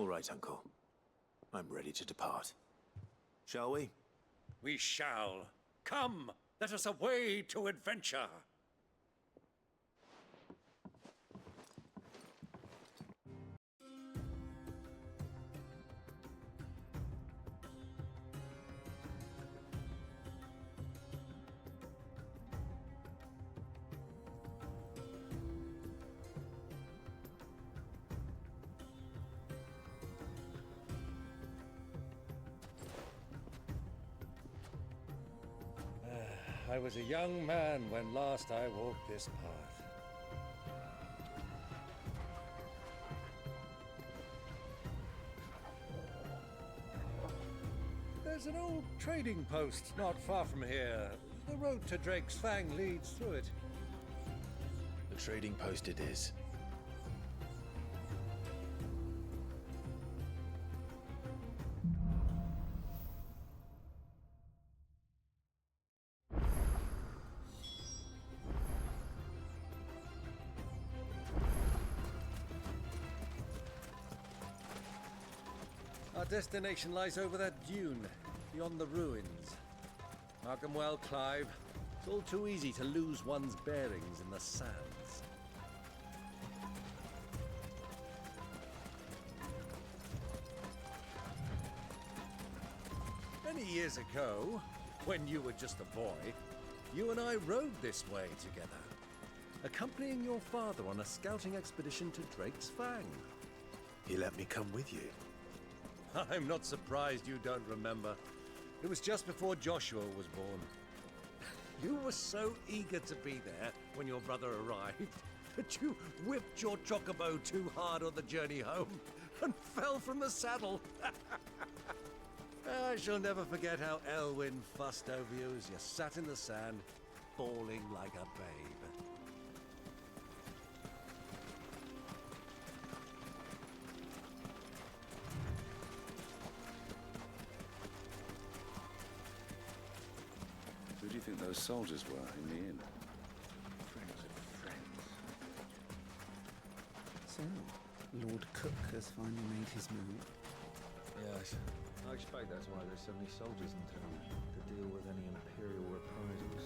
All right, Uncle. I'm ready to depart. Shall we? We shall. Come, let us away to adventure. I was a young man when last I walked this path. There's an old trading post not far from here. The road to Drake's Fang leads through it. The trading post it is. Our destination lies over that dune, beyond the ruins. Mark 'em well, Clive. It's all too easy to lose one's bearings in the sands. Many years ago, when you were just a boy, you and I rode this way together, accompanying your father on a scouting expedition to Drake's Fang. He let me come with you. I'm not surprised you don't remember. It was just before Joshua was born. You were so eager to be there when your brother arrived that you whipped your chocobo too hard on the journey home and fell from the saddle. I shall never forget how Elwyn fussed over you as you sat in the sand, bawling like a babe. Who do you think those soldiers were in the inn? Friends of friends. So, Lord Cook has finally made his move. Yes. I expect that's why there's so many soldiers in town, to deal with any Imperial reprisals.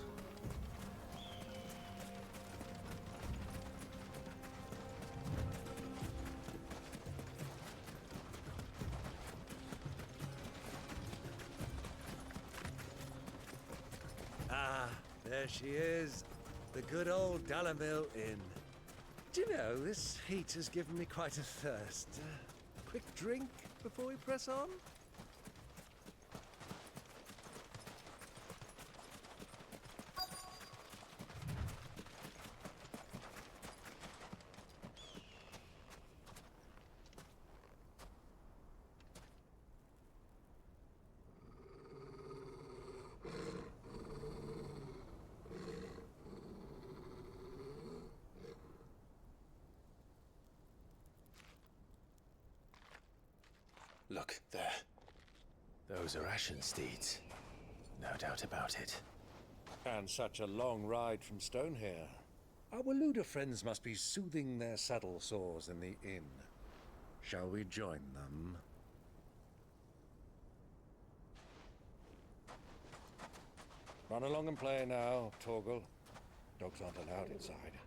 Ah, there she is. The good old Dalamil Inn. Do you know, this heat has given me quite a thirst. Quick drink before we press on? Look, there. Those are Ashen steeds. No doubt about it. And such a long ride from Stonehair. Our Luda friends must be soothing their saddle sores in the inn. Shall we join them? Run along and play now, Torgal. Dogs aren't allowed inside.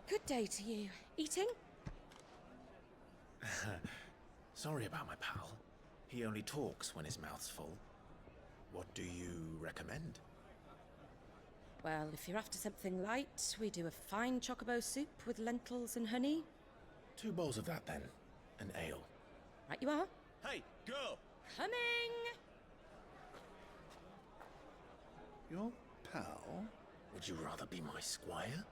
Good day to you. Eating? Sorry about my pal. He only talks when his mouth's full. What do you recommend? Well, if you're after something light, we do a fine chocobo soup with lentils and honey. 2 bowls of that then. An ale. Right you are. Hey, girl! Coming! Your pal? Would you rather be my squire?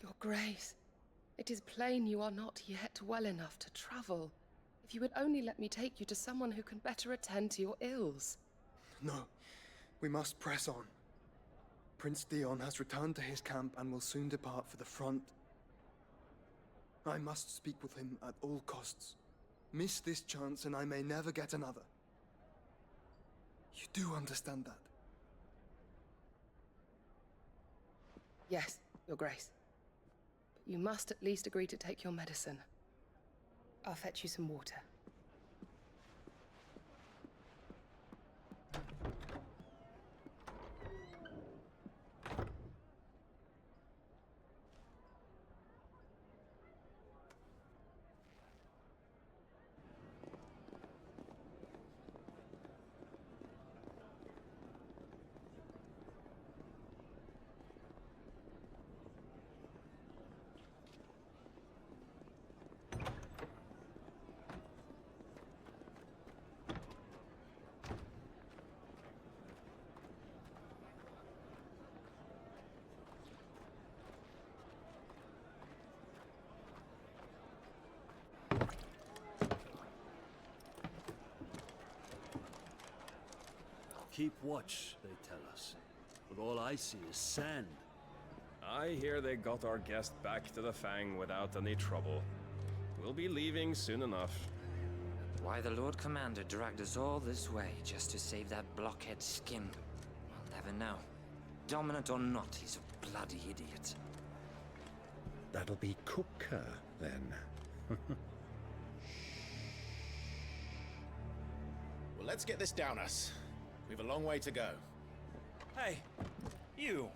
Your Grace, it is plain you are not yet well enough to travel. If you would only let me take you to someone who can better attend to your ills. No, we must press on. Prince Theon has returned to his camp and will soon depart for the front. I must speak with him at all costs. Miss this chance and I may never get another. You do understand that? Yes, Your Grace. But you must at least agree to take your medicine. I'll fetch you some water. Keep watch, they tell us. But all I see is sand. I hear they got our guest back to the Fang without any trouble. We'll be leaving soon enough. Why the Lord Commander dragged us all this way just to save that blockhead skin, I'll never know. Dominant or not, he's a bloody idiot. That'll be Cooker, then. Well, let's get this down us. We've a long way to go. Hey, you!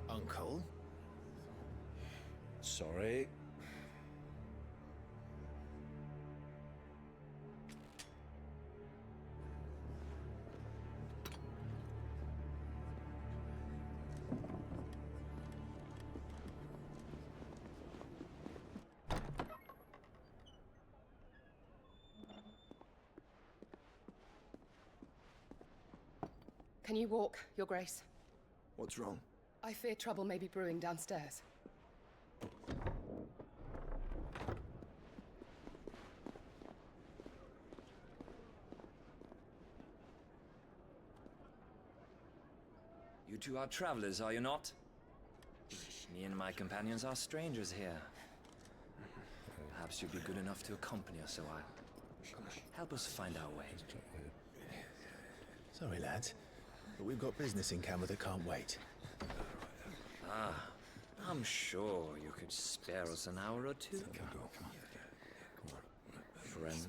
Uncle? Sorry. Can you walk, Your Grace? What's wrong? I fear trouble may be brewing downstairs. You two are travelers, are you not? Me and my companions are strangers here. Perhaps you'd be good enough to accompany us a while. Help us find our way. Sorry, lads, but we've got business in camera that can't wait. Ah, I'm sure you could spare us an hour or two. Friend.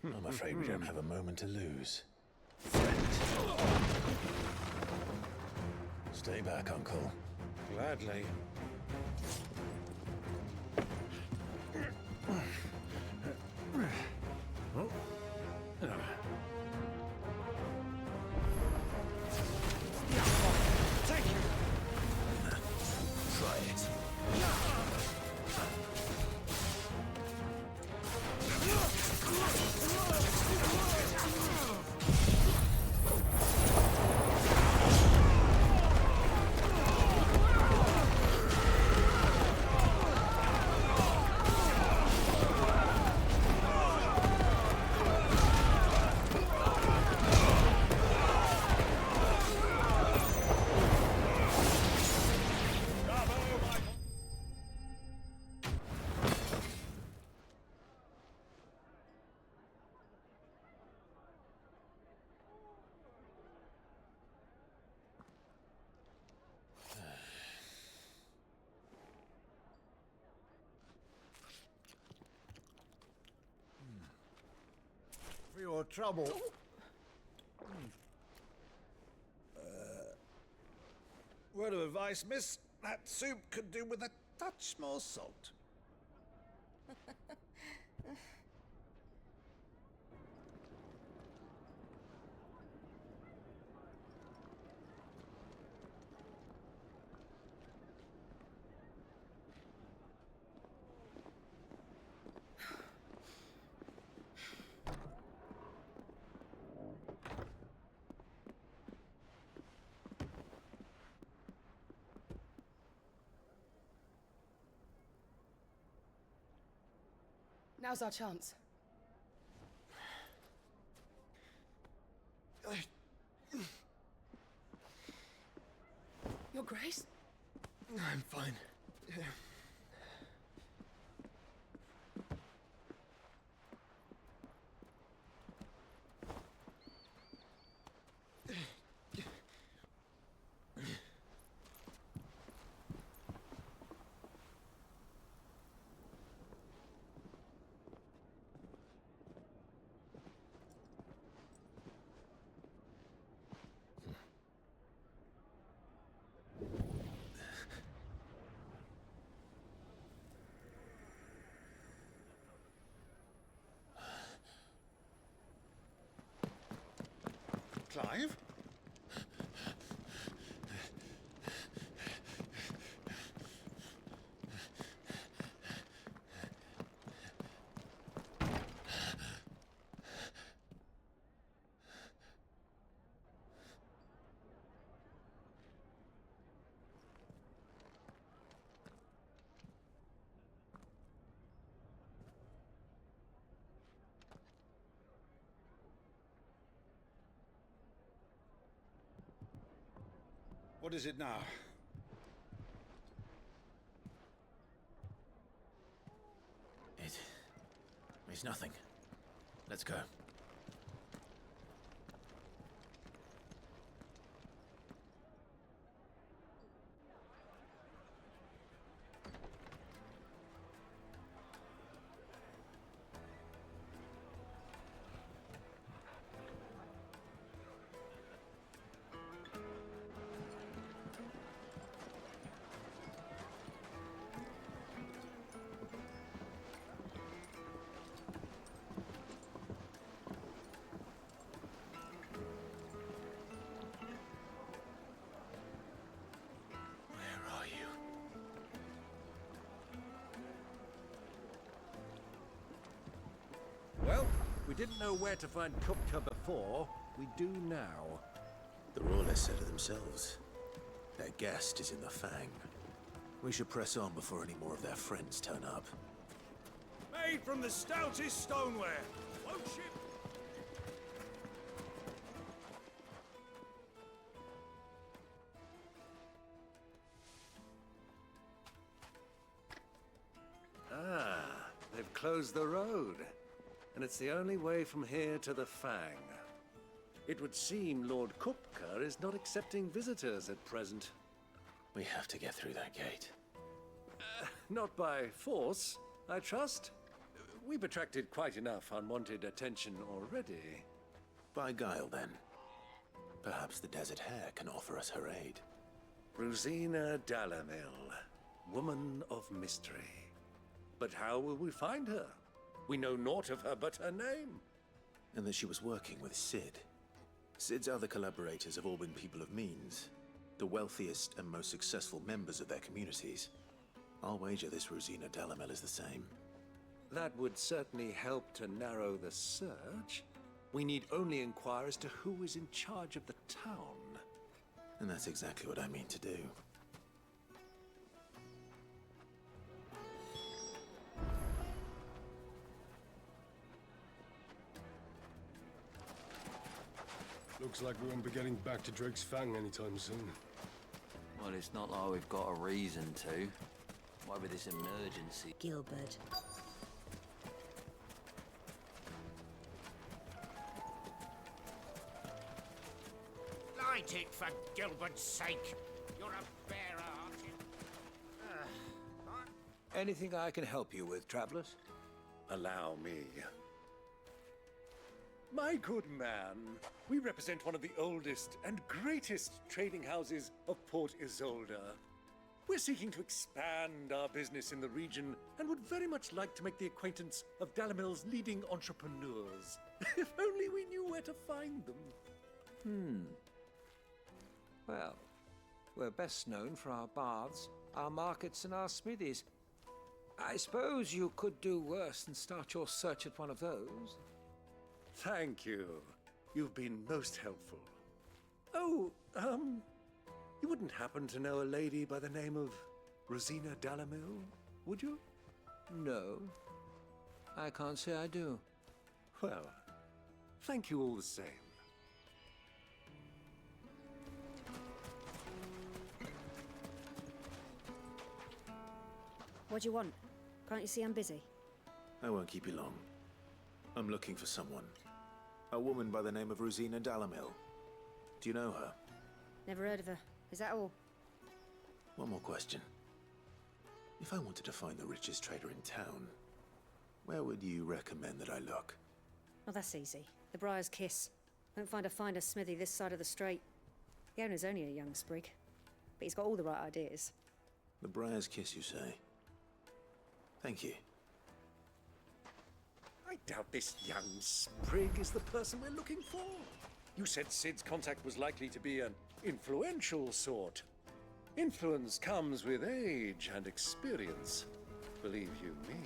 I'm afraid we don't have a moment to lose. Stay back, Uncle. Gladly. for your trouble. Word of advice, miss. That soup could do with a touch more salt. Now's our chance. Your Grace? I'm fine. Clive? What is it now? It's nothing. Let's go. Well, we didn't know where to find Kupka before. We do now. The Rawless said it themselves. Their guest is in the Fang. We should press on before any more of their friends turn up. Made from the stoutest stoneware. Won't ship. Ah, they've closed the road. And it's the only way from here to the Fang. It would seem Lord Kupka is not accepting visitors at present. We have to get through that gate. Not by force, I trust. We've attracted quite enough unwanted attention already. By guile, then. Perhaps the Desert Hare can offer us her aid. Rosina Dalamil, woman of mystery. But how will we find her? We know naught of her but her name. And that she was working with Sid. Sid's other collaborators have all been people of means, the wealthiest and most successful members of their communities. I'll wager this Rosina Dalamel is the same. That would certainly help to narrow the search. We need only inquire as to who is in charge of the town. And that's exactly what I mean to do. Looks like we won't be getting back to Drake's Fang anytime soon. Well, it's not like we've got a reason to. Why with this emergency? Gilbert. Light it, for Gilbert's sake. You're a bearer, aren't you? Anything I can help you with, travelers? Allow me. My good man, we represent one of the oldest and greatest trading houses of Port Isolde. We're seeking to expand our business in the region and would very much like to make the acquaintance of Dalamil's leading entrepreneurs. If only we knew where to find them. Well, we're best known for our baths, our markets, and our smithies. I suppose you could do worse than start your search at one of those. Thank you. You've been most helpful. Oh, you wouldn't happen to know a lady by the name of Rosina Dalamil, would you? No, I can't say I do. Well, thank you all the same. What do you want? Can't you see I'm busy? I won't keep you long. I'm looking for someone. A woman by the name of Rosina Dalamil. Do you know her? Never heard of her. Is that all? One more question. If I wanted to find the richest trader in town, where would you recommend that I look? Oh, that's easy. The Briar's Kiss. Won't find a finer smithy this side of the strait. The owner's only a young sprig, but he's got all the right ideas. The Briar's Kiss, you say? Thank you. I doubt this young sprig is the person we're looking for. You said Sid's contact was likely to be an influential sort. Influence comes with age and experience, believe you me.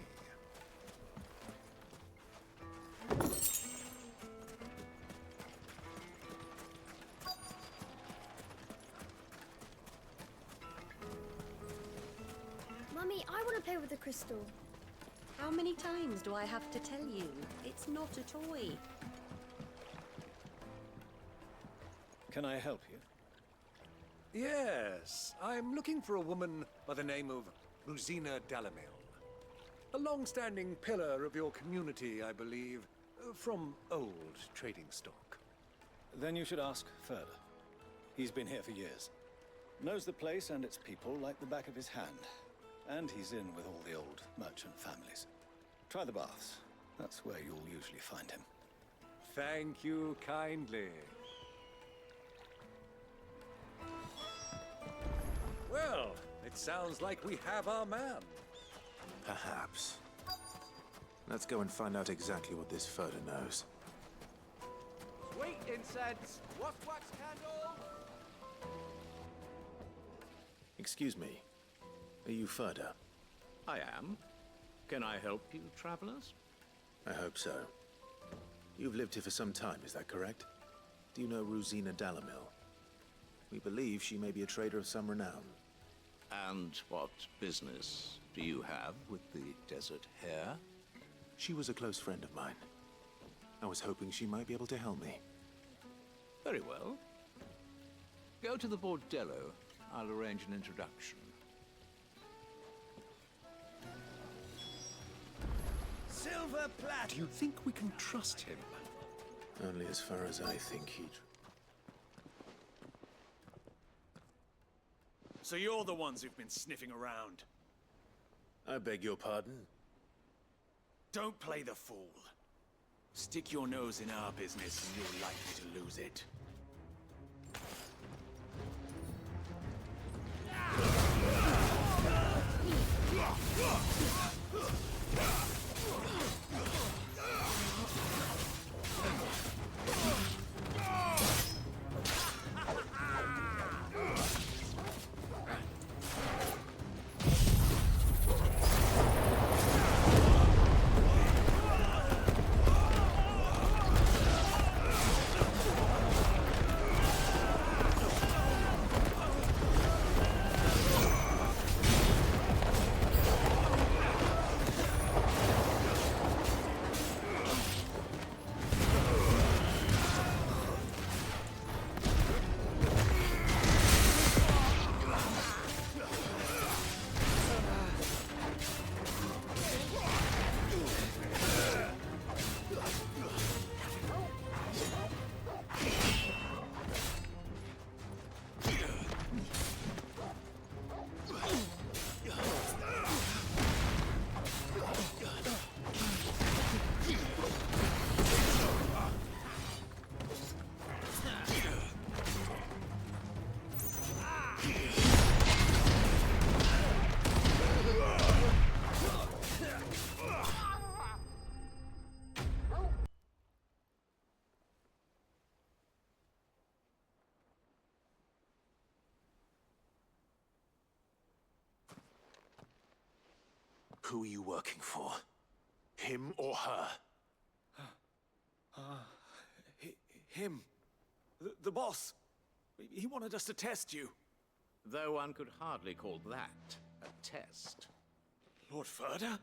Mummy, I want to play with the crystal. How many times do I have to tell you? It's not a toy. Can I help you? Yes, I'm looking for a woman by the name of Rosina Dalamil. A long-standing pillar of your community, I believe, from old trading stock. Then you should ask further. He's been here for years. Knows the place and its people like the back of his hand. And he's in with all the old merchant families. Try the baths. That's where you'll usually find him. Thank you kindly. Well, it sounds like we have our man. Perhaps. Let's go and find out exactly what this Furder knows. Sweet incense! Wax candle! Excuse me. Are you Furder? I am. Can I help you, travelers? I hope so. You've lived here for some time, is that correct? Do you know Rosina Dalamil? We believe she may be a trader of some renown. And what business do you have with the desert hare? She was a close friend of mine. I was hoping she might be able to help me. Very well. Go to the bordello. I'll arrange an introduction. Silver Plat! Do you think we can trust him? Only as far as I think he'd... So you're the ones who've been sniffing around. I beg your pardon? Don't play the fool. Stick your nose in our business and you're likely to lose it. Who are you working for? Him or her? Him. The boss. He wanted us to test you. Though one could hardly call that a test. Lord Furder?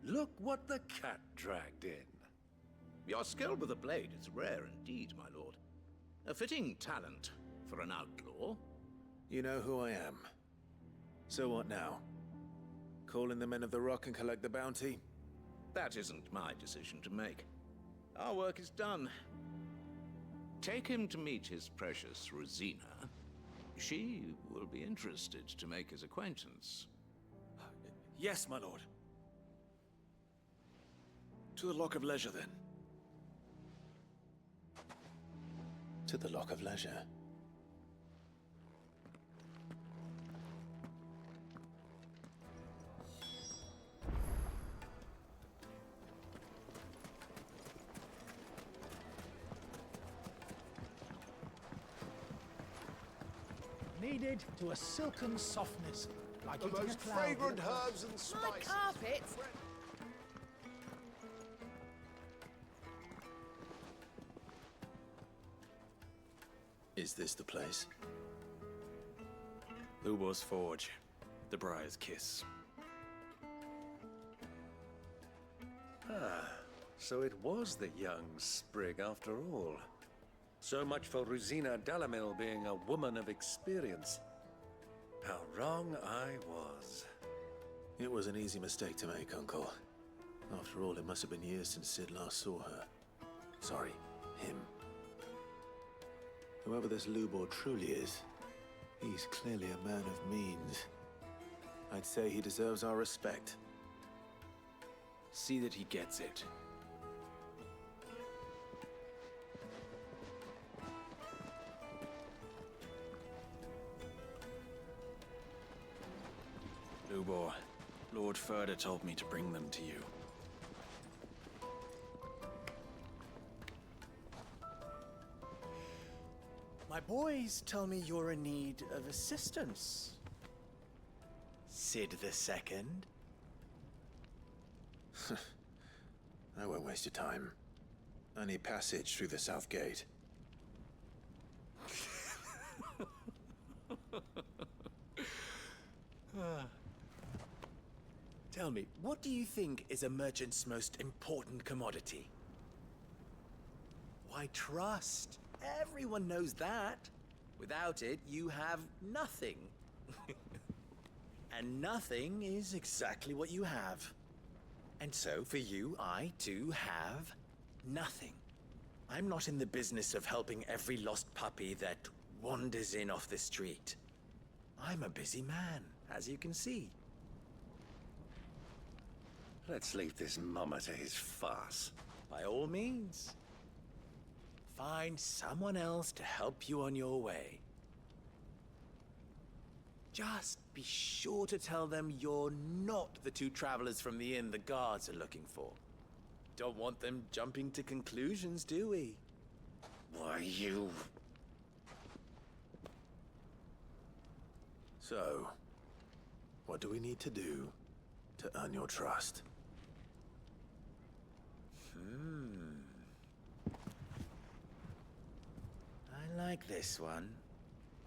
Look what the cat dragged in. Your skill with the blade is rare indeed, my lord. A fitting talent for an outlaw. You know who I am. So what now? Call in the Men of the Rock and collect the bounty? That isn't my decision to make. Our work is done. Take him to meet his precious Rosina. She will be interested to make his acquaintance. Yes, my lord. To the Lock of Leisure, then. To the Lock of Leisure. Kneaded to a silken softness, like The eating most a cloud. fragrant herbs and My spices. carpet! Is this the place? Lubor's Forge. The Briar's Kiss. Ah, so it was the young sprig after all. So much for Rosina Dalamil being a woman of experience. How wrong I was. It was an easy mistake to make, Uncle. After all, it must have been years since Sid last saw her. Sorry, him. Whoever this Lubor truly is, he's clearly a man of means. I'd say he deserves our respect. See that he gets it. Lubor, Lord Furder told me to bring them to you. My boys tell me you're in need of assistance. Sid the Second? I won't waste your time. I need passage through the south gate. Tell me, what do you think is a merchant's most important commodity? Why, trust. Everyone knows that. Without it, you have nothing. And nothing is exactly what you have. And so, for you, I too have nothing. I'm not in the business of helping every lost puppy that wanders in off the street. I'm a busy man, as you can see. Let's leave this mummer to his farce. By all means. Find someone else to help you on your way. Just be sure to tell them you're not the two travelers from the inn the guards are looking for. Don't want them jumping to conclusions, do we? Why, you... So, what do we need to do to earn your trust? I like this one.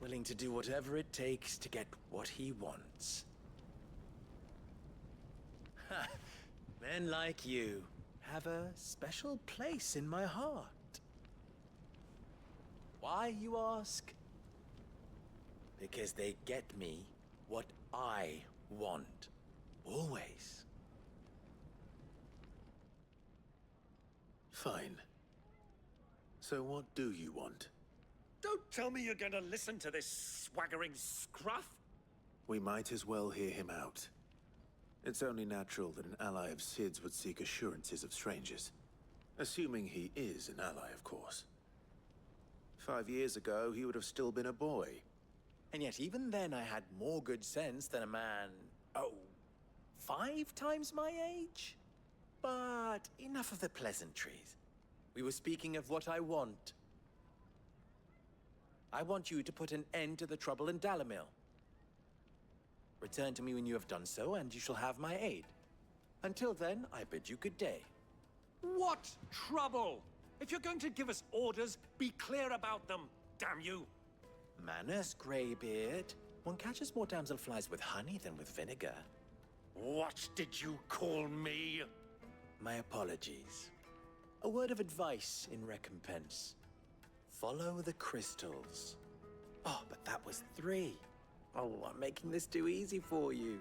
Willing to do whatever it takes to get what he wants. Ha! Men like you have a special place in my heart. Why, you ask? Because they get me what I want. Always. Fine. So what do you want? Don't tell me you're gonna listen to this swaggering scruff! We might as well hear him out. It's only natural that an ally of Sid's would seek assurances of strangers. Assuming he is an ally, of course. 5 years ago, he would have still been a boy. And yet even then I had more good sense than a man, 5 times my age? But enough of the pleasantries. We were speaking of what I want. I want you to put an end to the trouble in Dalamil. Return to me when you have done so, and you shall have my aid. Until then, I bid you good day. What trouble? If you're going to give us orders, be clear about them, damn you! Manners, Greybeard. One catches more damselflies with honey than with vinegar. What did you call me? My apologies. A word of advice in recompense. Follow the crystals. Oh, but that was 3. Oh, I'm making this too easy for you.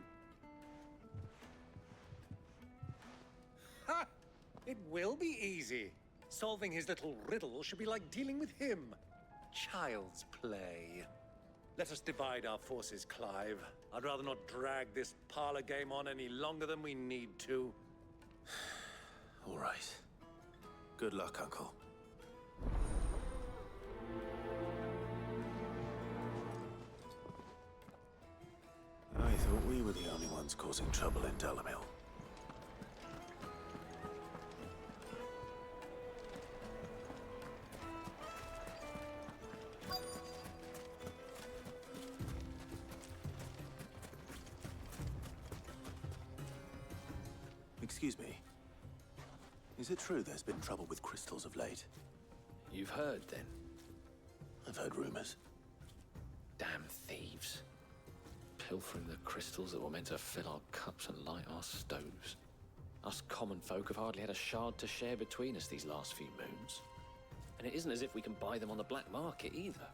Ha! It will be easy. Solving his little riddle should be like dealing with him. Child's play. Let us divide our forces, Clive. I'd rather not drag this parlor game on any longer than we need to. All right. Good luck, Uncle. I thought we were the only ones causing trouble in Delamil. Excuse me. Is it true there's been trouble with crystals of late? You've heard, then? I've heard rumors. Damn thieves. Pilfering the crystals that were meant to fill our cups and light our stoves. Us common folk have hardly had a shard to share between us these last few moons. And it isn't as if we can buy them on the black market either.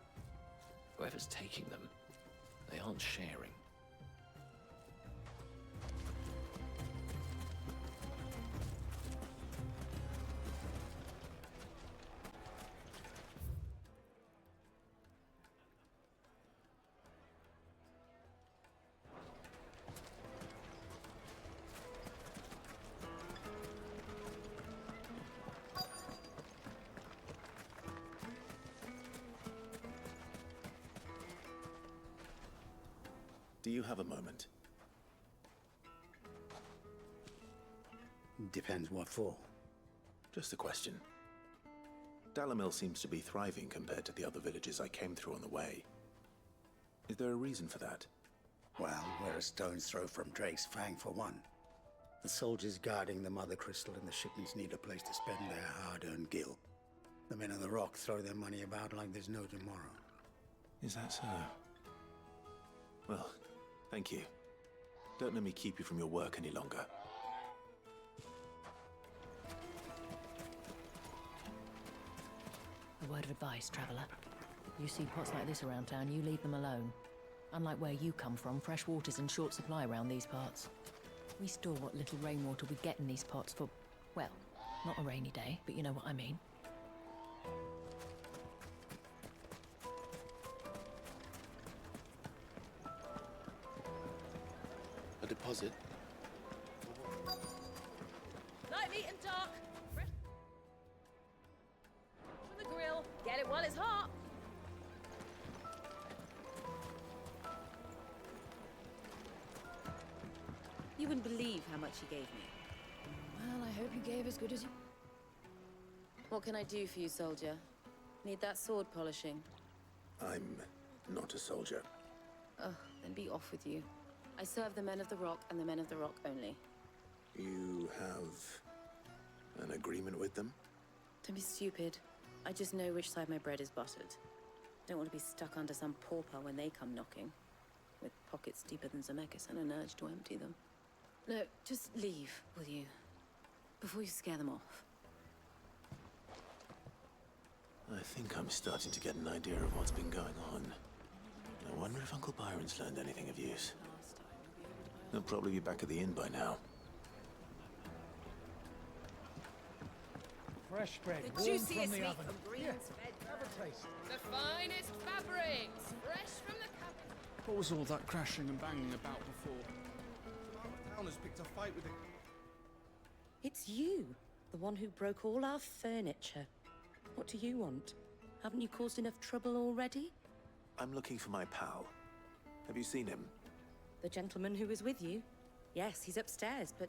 Whoever's taking them, they aren't sharing. Do you have a moment? Depends what for. Just a question. Dalamil seems to be thriving compared to the other villages I came through on the way. Is there a reason for that? Well, we're a stone's throw from Drake's Fang for one. The soldiers guarding the Mother Crystal and the shipments need a place to spend their hard-earned gil. The men of the Rock throw their money about like there's no tomorrow. Is that so? Well, thank you. Don't let me keep you from your work any longer. A word of advice, traveler. You see pots like this around town, you leave them alone. Unlike where you come from, fresh water's in short supply around these parts. We store what little rainwater we get in these pots for, well, not a rainy day, but you know what I mean. A deposit? Light, neat and dark. Fresh from the grill. Get it while it's hot. You wouldn't believe how much he gave me. Well, I hope you gave as good as you... What can I do for you, soldier? Need that sword polishing? I'm not a soldier. Oh, then be off with you. I serve the men of the Rock and the men of the Rock only. You have an agreement with them? Don't be stupid. I just know which side my bread is buttered. Don't want to be stuck under some pauper when they come knocking. With pockets deeper than Zemeckis and an urge to empty them. No, just leave, will you? Before you scare them off. I think I'm starting to get an idea of what's been going on. I wonder if Uncle Byron's learned anything of use. He'll probably be back at the inn by now. Fresh bread, The warm juiciest from the meat oven. from Green's Here, fed. have a taste. The finest fabrics, fresh from the cabin. What was all that crashing and banging about before? Our town has picked a fight with it. It's you, the one who broke all our furniture. What do you want? Haven't you caused enough trouble already? I'm looking for my pal. Have you seen him? The gentleman who was with you? Yes, he's upstairs, but...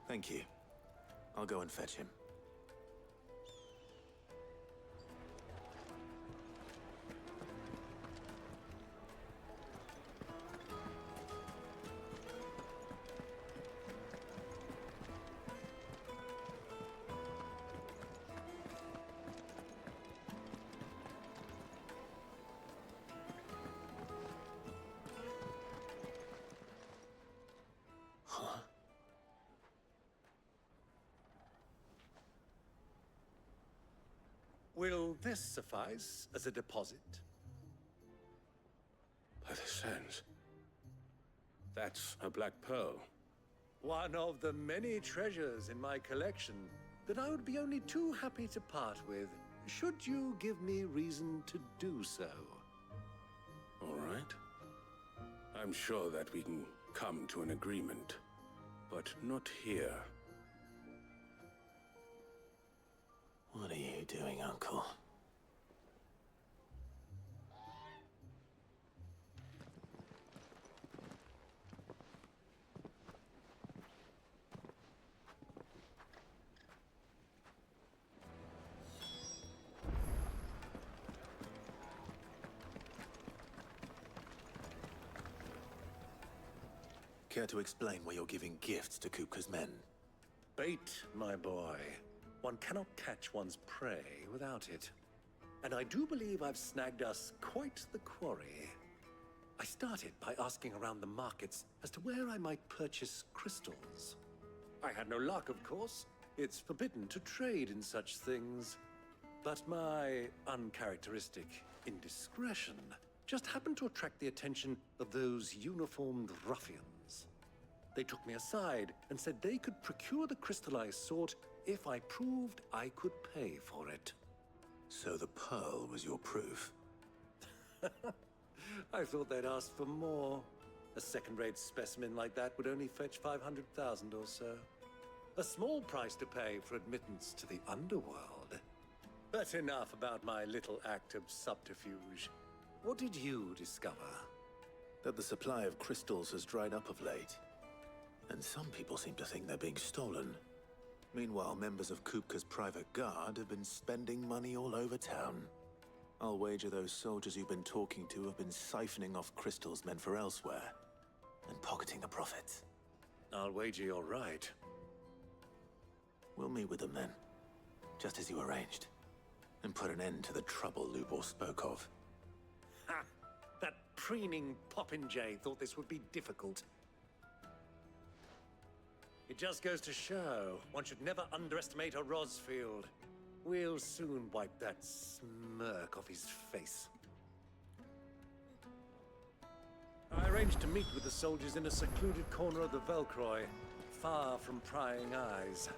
Thank you. I'll go and fetch him. Will this suffice as a deposit? By the sands. That's a black pearl. One of the many treasures in my collection that I would be only too happy to part with, should you give me reason to do so. All right. I'm sure that we can come to an agreement, but not here. What are you doing, Uncle? Care to explain why you're giving gifts to Kupka's men? Bait, my boy. One cannot catch one's prey without it. And I do believe I've snagged us quite the quarry. I started by asking around the markets as to where I might purchase crystals. I had no luck, of course. It's forbidden to trade in such things. But my uncharacteristic indiscretion just happened to attract the attention of those uniformed ruffians. They took me aside and said they could procure the crystal I sought if I proved I could pay for it. So the pearl was your proof? I thought they'd ask for more. A second-rate specimen like that would only fetch 500,000 or so. A small price to pay for admittance to the underworld. But enough about my little act of subterfuge. What did you discover? That the supply of crystals has dried up of late. And some people seem to think they're being stolen. Meanwhile, members of Kupka's private guard have been spending money all over town. I'll wager those soldiers you've been talking to have been siphoning off crystals meant for elsewhere, and pocketing the profits. I'll wager you're right. We'll meet with them then, just as you arranged, and put an end to the trouble Lubor spoke of. Ha! That preening popinjay thought this would be difficult. It just goes to show one should never underestimate a Rosfield. We'll soon wipe that smirk off his face. I arranged to meet with the soldiers in a secluded corner of the Velcroy, far from prying eyes.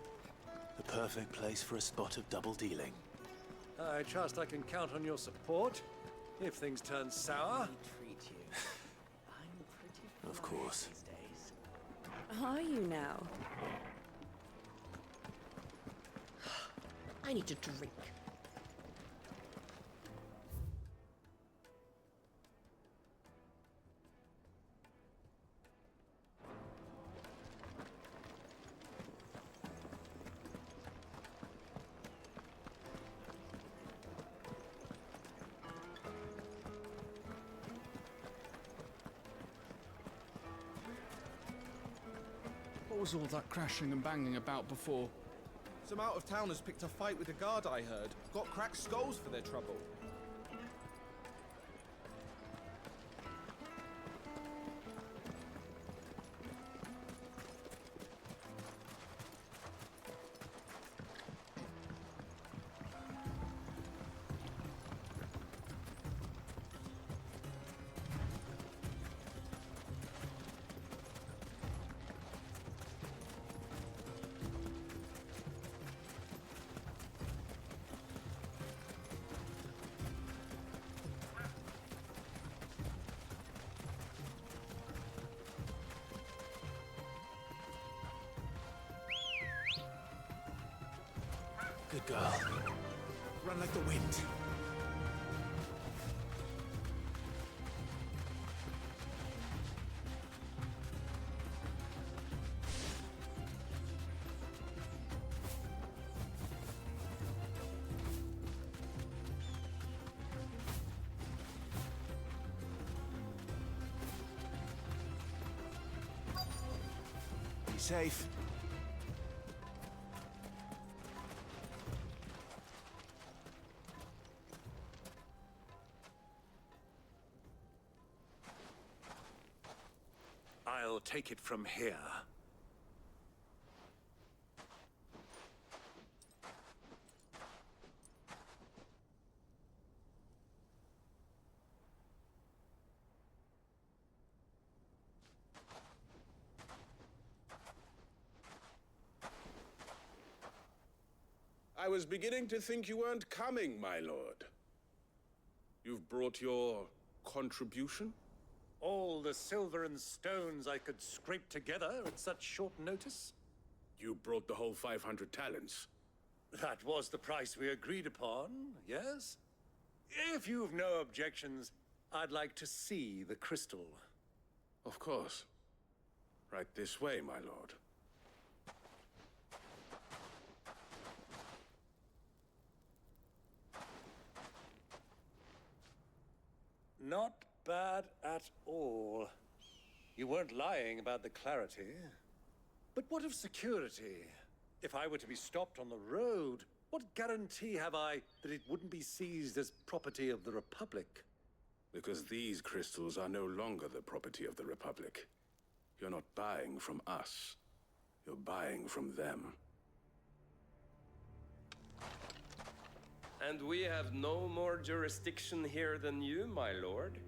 The perfect place for a spot of double dealing. I trust I can count on your support if things turn sour. Of course. Are you now? I need to drink. What was all that crashing and banging about before? Some out-of-towners picked a fight with the guard, I heard. Got cracked skulls for their trouble. Good girl. Run like the wind. Be safe. I'll take it from here. I was beginning to think you weren't coming, my lord. You've brought your contribution? All the silver and stones I could scrape together at such short notice? You brought the whole 500 talents. That was the price we agreed upon, yes? If you've no objections, I'd like to see the crystal. Of course. Right this way, my lord. Not bad at all. You weren't lying about the clarity. But what of security? If I were to be stopped on the road, what guarantee have I that it wouldn't be seized as property of the Republic? Because these crystals are no longer the property of the Republic. You're not buying from us. You're buying from them. And we have no more jurisdiction here than you, my lord.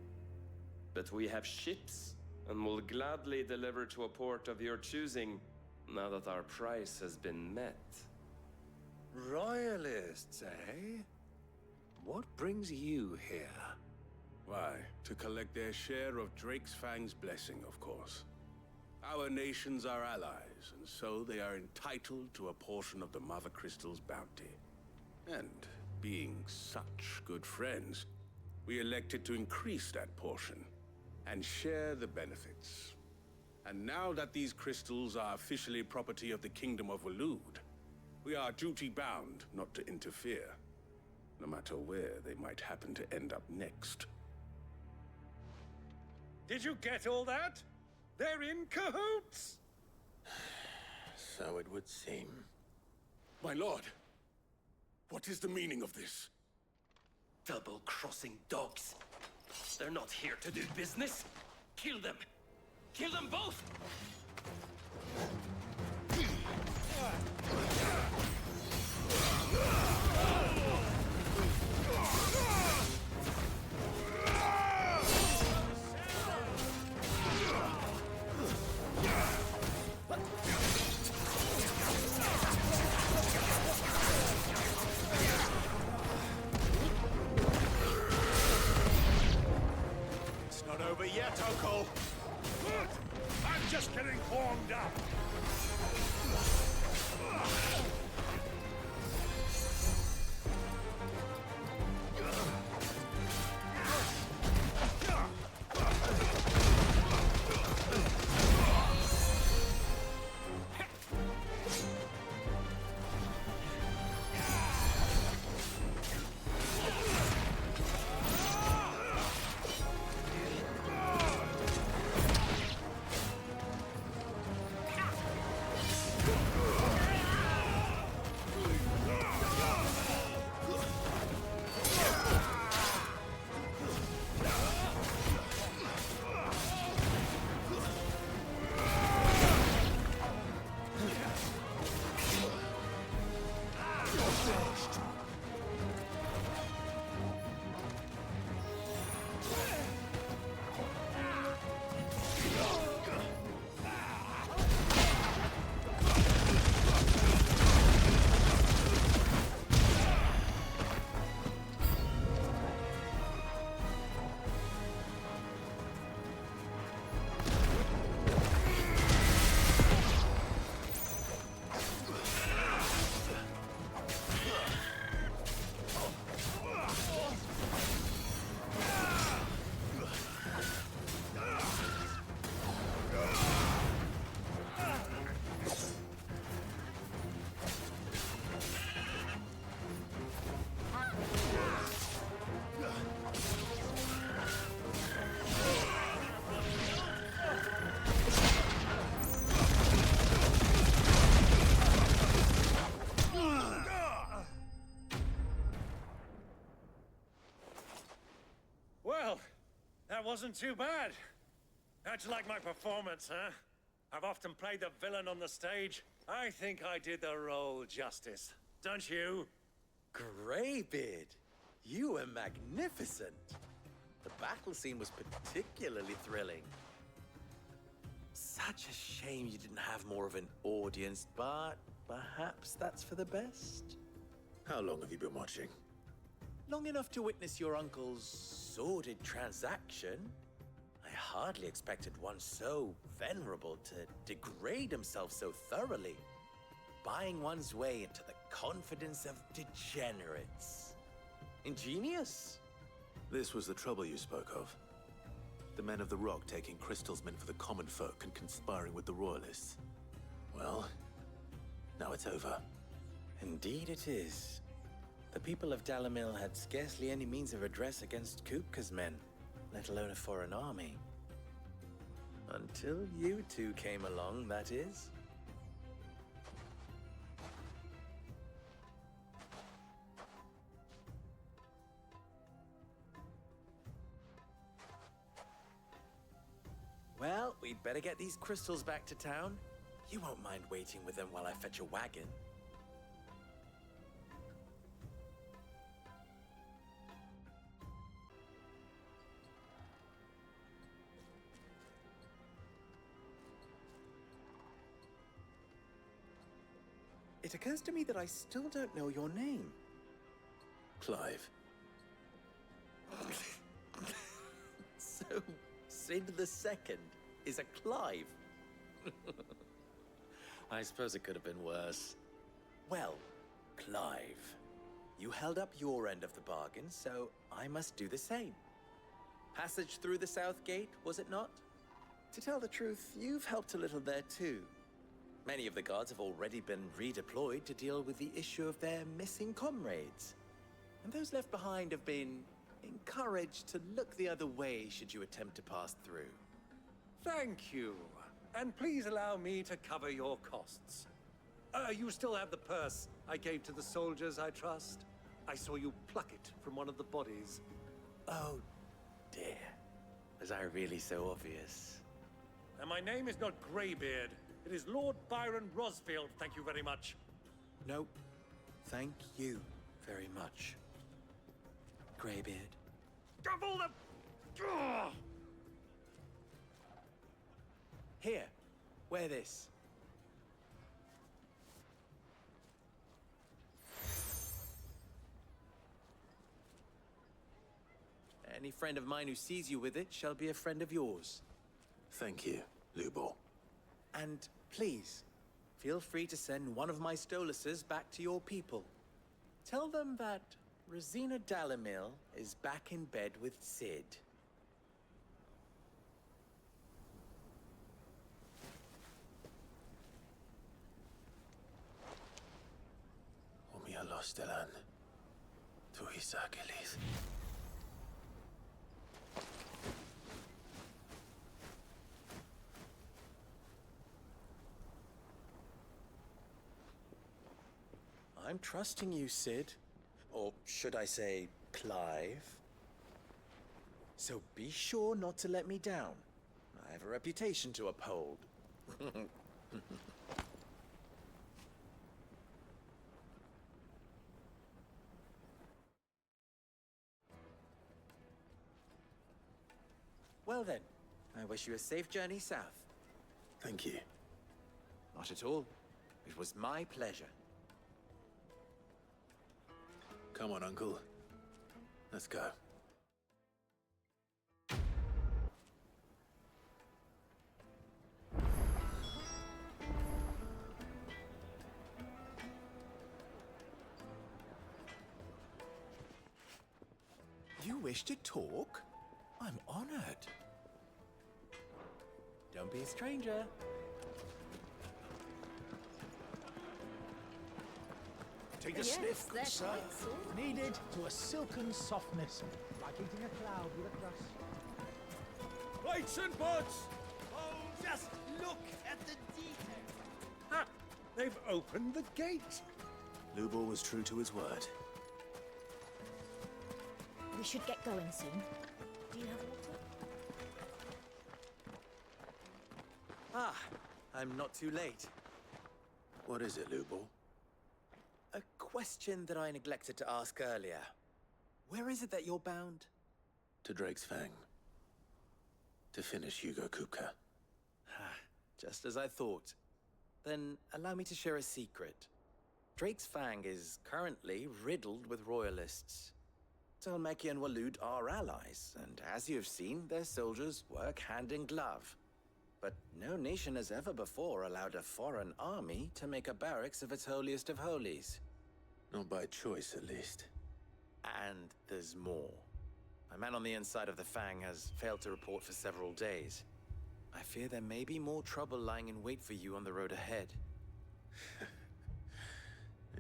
But we have ships, and will gladly deliver to a port of your choosing, now that our price has been met. Royalists, eh? What brings you here? Why, to collect their share of Drake's Fang's blessing, of course. Our nations are allies, and so they are entitled to a portion of the Mother Crystal's bounty. And being such good friends, we elected to increase that portion and share the benefits. And now that these crystals are officially property of the Kingdom of Waloed, we are duty-bound not to interfere, no matter where they might happen to end up next. Did you get all that? They're in cahoots! So it would seem. My lord, what is the meaning of this? Double-crossing dogs. They're not here to do business. Kill them! Kill them both! It's not over yet, Uncle. Good! I'm just getting warmed up. Well, that wasn't too bad. How'd you like my performance, huh? I've often played the villain on the stage. I think I did the role justice. Don't you? Greybeard, you were magnificent. The battle scene was particularly thrilling. Such a shame you didn't have more of an audience, but perhaps that's for the best. How long have you been watching? Long enough to witness your uncle's sordid transaction. I hardly expected one so venerable to degrade himself so thoroughly. Buying one's way into the confidence of degenerates. Ingenious. This was the trouble you spoke of. The men of the Rock taking crystals meant for the common folk and conspiring with the Royalists. Well, now it's over. Indeed it is. The people of Dalamil had scarcely any means of redress against Kupka's men, let alone a foreign army. Until you two came along, that is. Well, we'd better get these crystals back to town. You won't mind waiting with them while I fetch a wagon. It occurs to me that I still don't know your name. Clive. So, Sid the Second is a Clive. I suppose it could have been worse. Well, Clive, you held up your end of the bargain, so I must do the same. Passage through the South Gate, was it not? To tell the truth, you've helped a little there too. Many of the guards have already been redeployed to deal with the issue of their missing comrades. And those left behind have been encouraged to look the other way should you attempt to pass through. Thank you. And please allow me to cover your costs. You still have the purse I gave to the soldiers, I trust? I saw you pluck it from one of the bodies. Oh, dear. Was I really so obvious? And my name is not Greybeard. It is Lord Byron Rosfield, thank you very much. No, thank you very much, Greybeard. Of all the... Ugh! Here, wear this. Any friend of mine who sees you with it shall be a friend of yours. Thank you, Lubor. And please, feel free to send one of my Stoluses back to your people. Tell them that Rosina Dalamil is back in bed with Sid. Omia Lostelan. Tuhisakelis. I'm trusting you, Sid. Or should I say, Clive? So be sure not to let me down. I have a reputation to uphold. Well then, I wish you a safe journey south. Thank you. Not at all. It was my pleasure. Come on, Uncle. Let's go. You wish to talk? I'm honored. Don't be a stranger. Take a sniff, good sir. Kneaded to a silken softness, like eating a cloud with a crust. Plates and pots! Oh, just look at the detail. Ha! They've opened the gate. Lubor was true to his word. We should get going soon. Do you have water? Ah, I'm not too late. What is it, Lubor? A question that I neglected to ask earlier. Where is it that you're bound? To Drake's Fang. To finish Hugo Kupka. Just as I thought. Then allow me to share a secret. Drake's Fang is currently riddled with royalists. Talmeki and Walud are allies, and as you have seen, their soldiers work hand in glove. But no nation has ever before allowed a foreign army to make a barracks of its holiest of holies. Not by choice, at least. And there's more. A man on the inside of the Fang has failed to report for several days. I fear there may be more trouble lying in wait for you on the road ahead.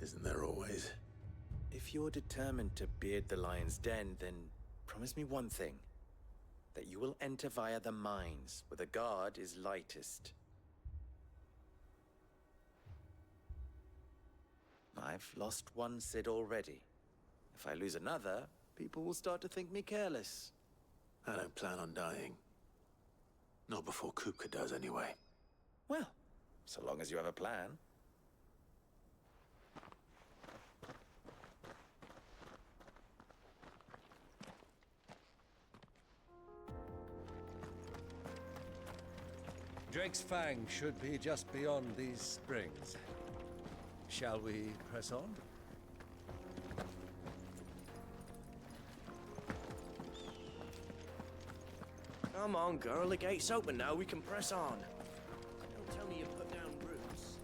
Isn't there always? If you're determined to beard the lion's den, then promise me one thing. That you will enter via the mines, where the guard is lightest. I've lost one Cid already. If I lose another, people will start to think me careless. I don't plan on dying. Not before Kupka does, anyway. Well, so long as you have a plan. Drake's Fang should be just beyond these springs. Shall we press on? Come on, girl, the gate's open now, we can press on. Don't tell me you put down roots.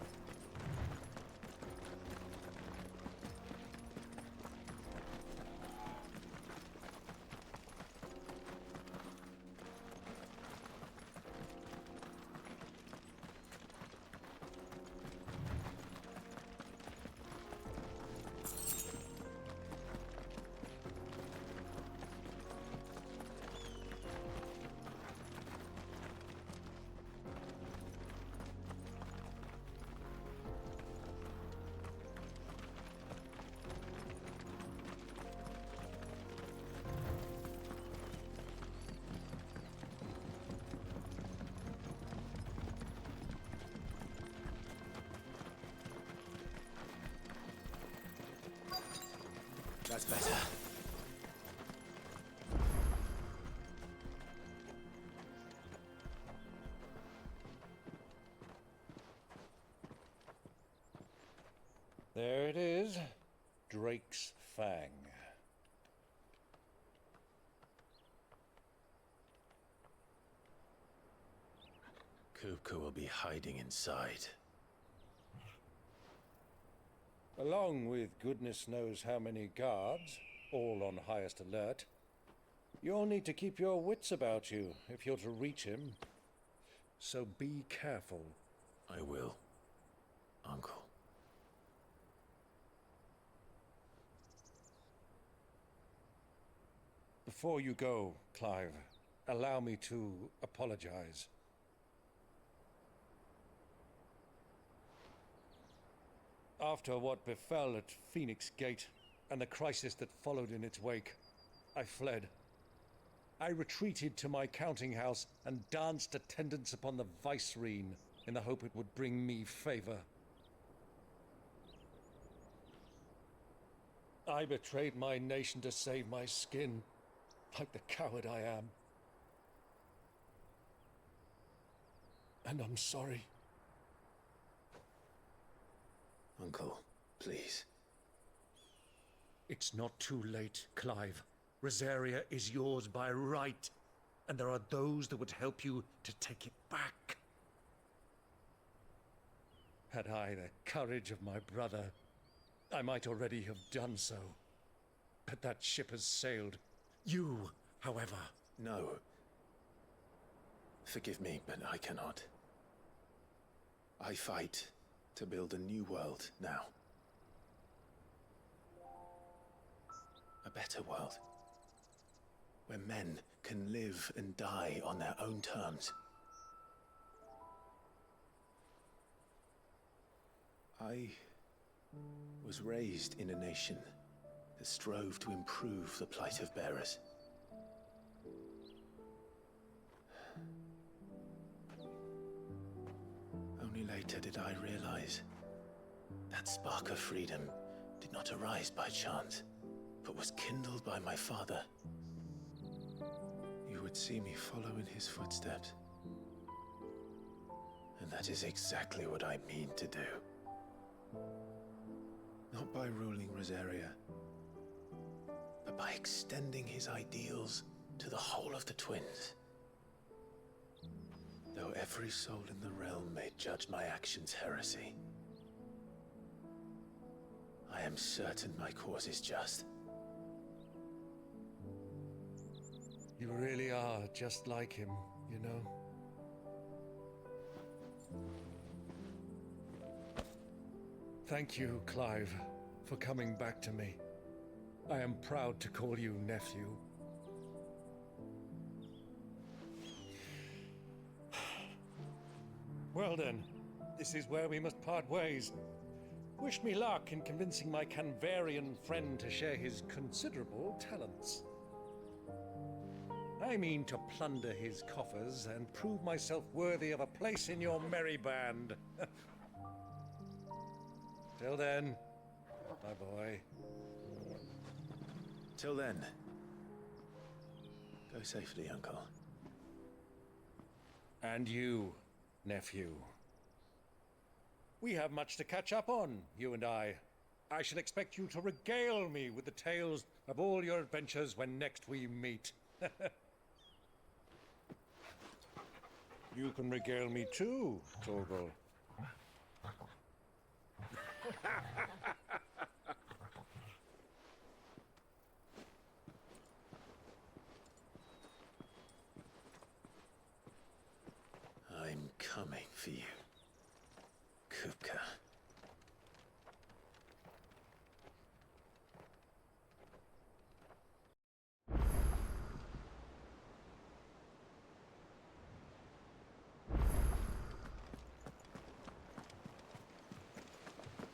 That's better. There it is. Drake's Fang. Kupka will be hiding inside. Along with goodness knows how many guards, all on highest alert. You'll need to keep your wits about you if you're to reach him. So be careful. I will, Uncle. Before you go, Clive, allow me to apologize. After what befell at Phoenix Gate and the crisis that followed in its wake, I fled. I retreated to my counting house and danced attendance upon the vicereine in the hope it would bring me favor. I betrayed my nation to save my skin, like the coward I am. And I'm sorry. Uncle, please. It's not too late, Clive. Rosaria is yours by right, and there are those that would help you to take it back. Had I the courage of my brother, I might already have done so. But that ship has sailed. You, however... No. Forgive me, but I cannot. I fight to build a new world now. A better world. Where men can live and die on their own terms. I was raised in a nation that strove to improve the plight of bearers. Only later did I realize that spark of freedom did not arise by chance, but was kindled by my father. You would see me follow in his footsteps. And that is exactly what I mean to do. Not by ruling Rosaria, but by extending his ideals to the whole of the twins. Though every soul in the realm may judge my actions heresy, I am certain my cause is just. You really are just like him, you know? Thank you, Clive, for coming back to me. I am proud to call you nephew. Well then, this is where we must part ways. Wish me luck in convincing my Canvarian friend to share his considerable talents. I mean to plunder his coffers and prove myself worthy of a place in your merry band. Till then, my boy. Till then, go safely, Uncle. And you, nephew. We have much to catch up on, you and I. I shall expect you to regale me with the tales of all your adventures when next we meet. You can regale me too, Torgal. I'm coming for you, Kupka.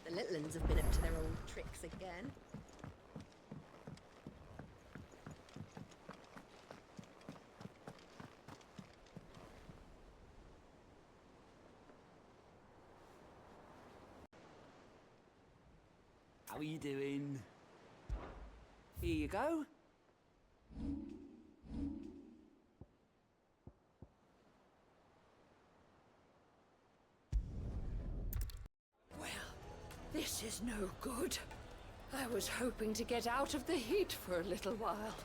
The little uns have been up to their old tricks again. How are you doing? Here you go. Well, this is no good. I was hoping to get out of the heat for a little while.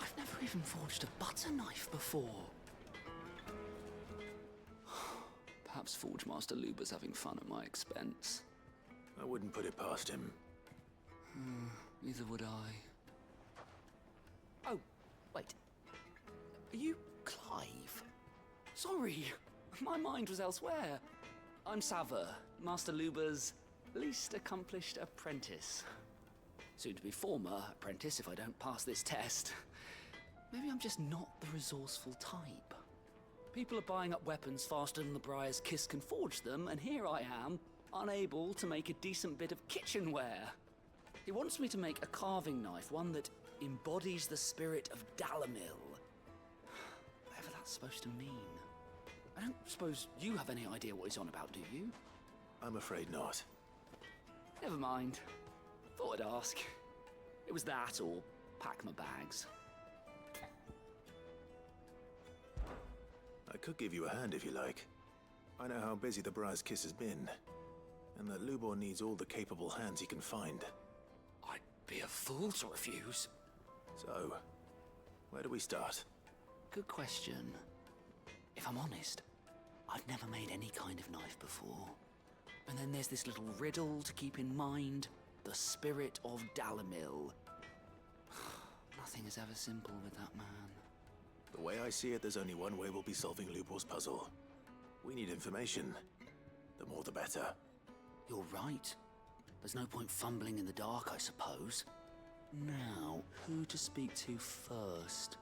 I've never even forged a butter knife before. Perhaps Forge Master Luber's having fun at my expense. I wouldn't put it past him. Neither would I. Oh, wait. Are you Clive? Sorry, my mind was elsewhere. I'm Sava, Master Luber's least accomplished apprentice. Soon to be former apprentice if I don't pass this test. Maybe I'm just not the resourceful type. People are buying up weapons faster than the Briar's Kiss can forge them, and here I am, unable to make a decent bit of kitchenware. He wants me to make a carving knife, one that embodies the spirit of Dalamil. Whatever that's supposed to mean. I don't suppose you have any idea what he's on about, do you? I'm afraid not. Never mind. Thought I'd ask. It was that or pack my bags. I could give you a hand if you like. I know how busy the Briar's Kiss has been, and that Lubor needs all the capable hands he can find. I'd be a fool to refuse. So, where do we start? Good question. If I'm honest, I've never made any kind of knife before. And then there's this little riddle to keep in mind. The spirit of Dalamil. Nothing is ever simple with that man. The way I see it, there's only one way we'll be solving Lubor's puzzle. We need information. The more the better. You're right. There's no point fumbling in the dark, I suppose. Now, who to speak to first?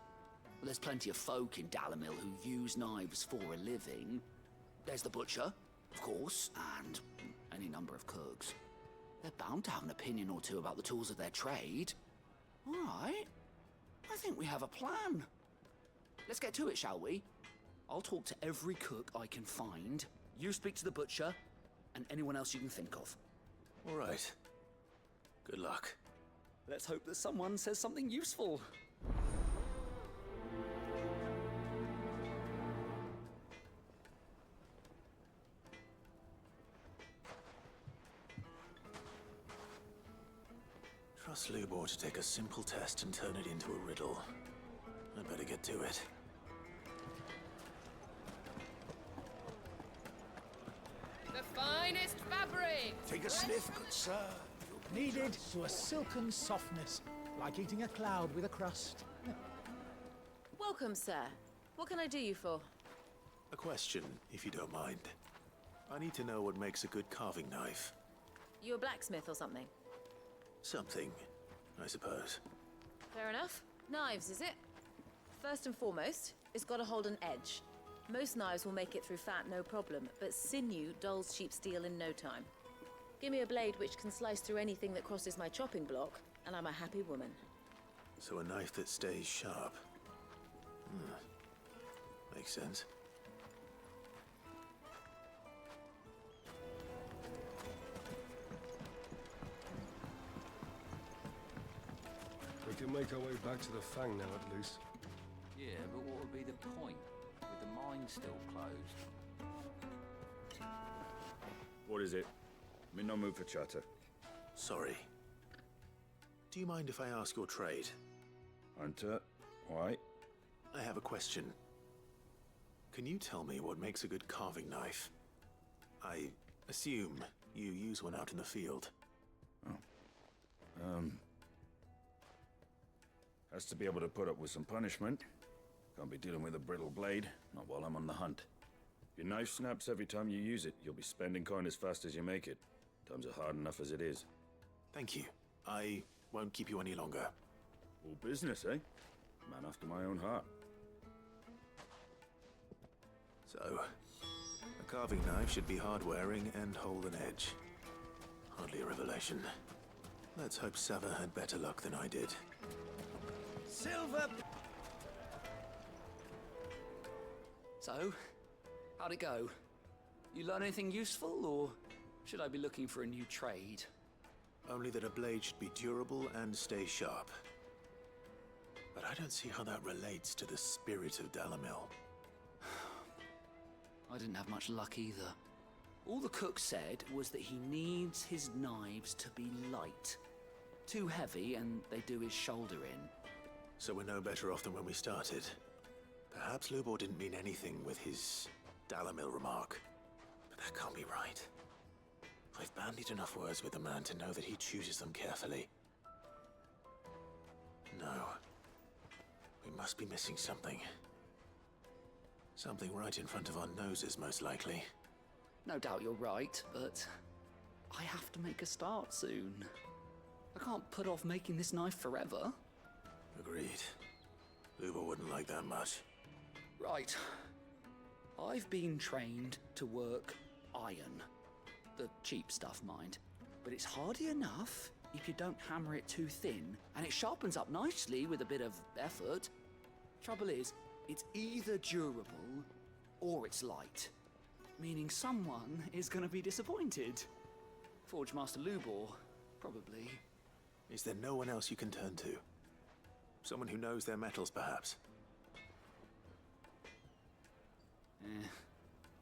Well, there's plenty of folk in Dalamil who use knives for a living. There's the butcher, of course, and any number of cooks. They're bound to have an opinion or two about the tools of their trade. All right. I think we have a plan. Let's get to it, shall we? I'll talk to every cook I can find. You speak to the butcher, and anyone else you can think of. All right. Good luck. Let's hope that someone says something useful. Ask Lubor to take a simple test and turn it into a riddle. I'd better get to it. The finest fabric! Take a sniff, good sir. Kneaded to a silken softness, like eating a cloud with a crust. Welcome, sir. What can I do you for? A question, if you don't mind. I need to know what makes a good carving knife. You a blacksmith or something? Something, I suppose. Fair enough. Knives, is it? First and foremost, it's got to hold an edge. Most knives will make it through fat, no problem, but sinew dulls cheap steel in no time. Give me a blade which can slice through anything that crosses my chopping block, and I'm a happy woman. So a knife that stays sharp. Makes sense. We can make our way back to the Fang now, at least. Yeah, but what would be the point, with the mine still closed? What is it? I'm in no mood for chatter. Sorry. Do you mind if I ask your trade? Hunter, why? I have a question. Can you tell me what makes a good carving knife? I assume you use one out in the field. Has to be able to put up with some punishment. Can't be dealing with a brittle blade, not while I'm on the hunt. If your knife snaps every time you use it, you'll be spending coin as fast as you make it. Times are hard enough as it is. Thank you. I won't keep you any longer. All business, eh? Man after my own heart. So, a carving knife should be hard-wearing and hold an edge. Hardly a revelation. Let's hope Sava had better luck than I did. Silver! So, how'd it go? You learn anything useful, or should I be looking for a new trade? Only that a blade should be durable and stay sharp. But I don't see how that relates to the spirit of Dalamil. I didn't have much luck either. All the cook said was that he needs his knives to be light. Too heavy and they do his shoulder in. So we're no better off than when we started. Perhaps Lubor didn't mean anything with his Dalamil remark. But that can't be right. I've bandied enough words with the man to know that he chooses them carefully. No. We must be missing something. Something right in front of our noses, most likely. No doubt you're right, but I have to make a start soon. I can't put off making this knife forever. Agreed. Lubor wouldn't like that much. Right. I've been trained to work iron. The cheap stuff, mind. But it's hardy enough if you don't hammer it too thin, and it sharpens up nicely with a bit of effort. Trouble is, it's either durable or it's light. Meaning someone is gonna be disappointed. Forge Master Lubor, probably. Is there no one else you can turn to? Someone who knows their metals, perhaps?